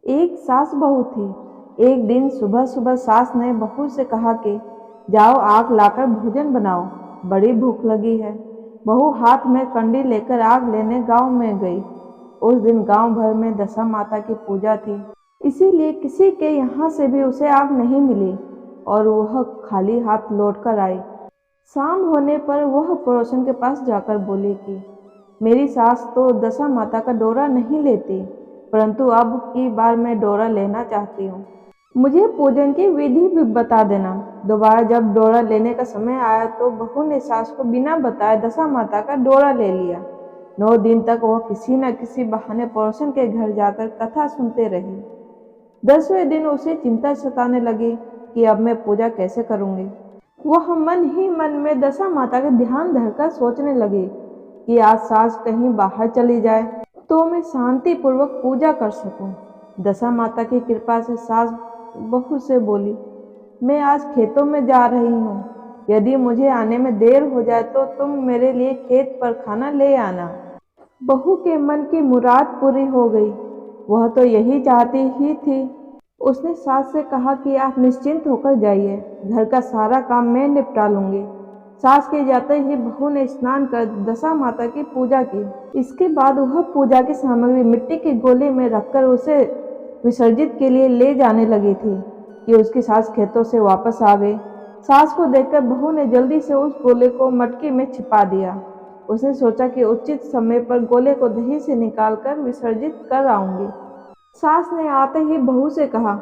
एक सास बहू थी। एक दिन सुबह सुबह सास ने बहू से कहा कि जाओ आग लाकर भोजन बनाओ, बड़ी भूख लगी है। बहू हाथ में कंडी लेकर आग लेने गांव में गई। उस दिन गांव भर में दशा माता की पूजा थी, इसीलिए किसी के यहाँ से भी उसे आग नहीं मिली और वह खाली हाथ लौट कर आई। शाम होने पर वह पड़ोसन के पास जाकर बोली कि मेरी सास तो दशा माता का डोरा नहीं लेती, परंतु अब की बार मैं डोरा लेना चाहती हूँ। मुझे पूजन की विधि भी बता देना। दोबारा जब डोरा लेने का समय आया तो बहू ने सास को बिना बताए दशा माता का डोरा ले लिया। 9 दिन तक वह किसी न किसी बहाने पड़ोसन के घर जाकर कथा सुनते रही। 10वें दिन उसे चिंता सताने लगी कि अब मैं पूजा कैसे करूँगी। वह मन ही मन में दशा माता का ध्यान धरकर सोचने लगी कि आज सास कहीं बाहर चली जाए तो मैं शांति पूर्वक पूजा कर सकूं। दशा माता की कृपा से सास बहू से बोली, मैं आज खेतों में जा रही हूँ, यदि मुझे आने में देर हो जाए तो तुम मेरे लिए खेत पर खाना ले आना। बहू के मन की मुराद पूरी हो गई, वह तो यही चाहती ही थी। उसने सास से कहा कि आप निश्चिंत होकर जाइए, घर का सारा काम मैं निपटा लूंगी। सास के जाते ही बहू ने स्नान कर दशा माता की पूजा की। इसके बाद वह पूजा की सामग्री मिट्टी के गोले में रखकर उसे विसर्जित के लिए ले जाने लगी थी कि उसकी सास खेतों से वापस आ गई। सास को देखकर बहू ने जल्दी से उस गोले को मटकी में छिपा दिया। उसने सोचा कि उचित समय पर गोले को दही से निकालकर विसर्जित कर आऊंगी। सास ने आते ही बहू से कहा,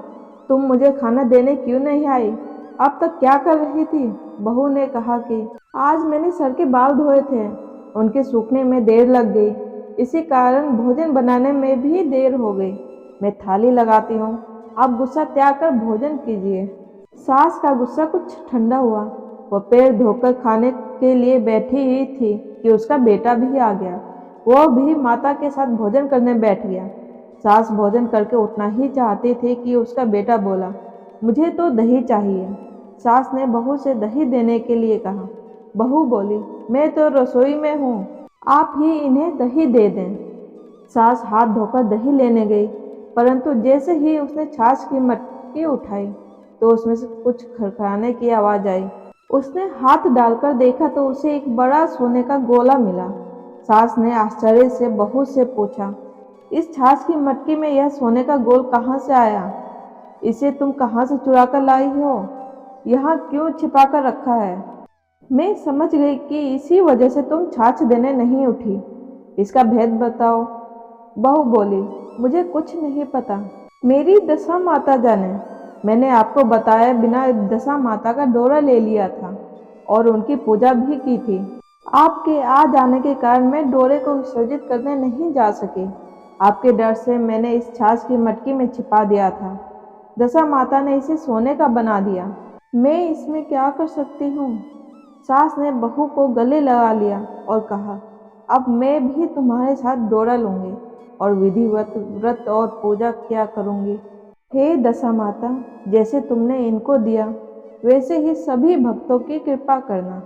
तुम मुझे खाना देने क्यों नहीं आई? अब तक क्या कर रही थी? बहू ने कहा कि आज मैंने सर के बाल धोए थे, उनके सूखने में देर लग गई, इसी कारण भोजन बनाने में भी देर हो गई। मैं थाली लगाती हूँ, आप गुस्सा त्याग कर भोजन कीजिए। सास का गुस्सा कुछ ठंडा हुआ। वह पैर धोकर खाने के लिए बैठी ही थी कि उसका बेटा भी आ गया। वह भी माता के साथ भोजन करने बैठ गया। सास भोजन करके उठना ही चाहती थी कि उसका बेटा बोला, मुझे तो दही चाहिए। सास ने बहू से दही देने के लिए कहा। बहू बोली, मैं तो रसोई में हूँ, आप ही इन्हें दही दे दें। सास हाथ धोकर दही लेने गई, परंतु जैसे ही उसने छाछ की मटकी उठाई तो उसमें से कुछ खड़खड़ाने की आवाज़ आई। उसने हाथ डालकर देखा तो उसे एक बड़ा सोने का गोला मिला। सास ने आश्चर्य से बहू से पूछा, इस छाछ की मटकी में यह सोने का गोल कहाँ से आया? इसे तुम कहाँ से चुरा कर लाई हो? यहाँ क्यों छिपा कर रखा है? मैं समझ गई कि इसी वजह से तुम छाछ देने नहीं उठी। इसका भेद बताओ। बहू बोली, मुझे कुछ नहीं पता, मेरी दशा माता जाने। मैंने आपको बताए बिना दशा माता का डोरा ले लिया था और उनकी पूजा भी की थी। आपके आ जाने के कारण मैं डोरे को विसर्जित करने नहीं जा सकी। आपके डर से मैंने इस छाछ की मटकी में छिपा दिया था। दशा माता ने इसे सोने का बना दिया। मैं इसमें क्या कर सकती हूँ? सास ने बहू को गले लगा लिया और कहा, अब मैं भी तुम्हारे साथ डोरा लूँगी और विधिवत व्रत और पूजा किया करूँगी। हे दशा माता, जैसे तुमने इनको दिया वैसे ही सभी भक्तों की कृपा करना।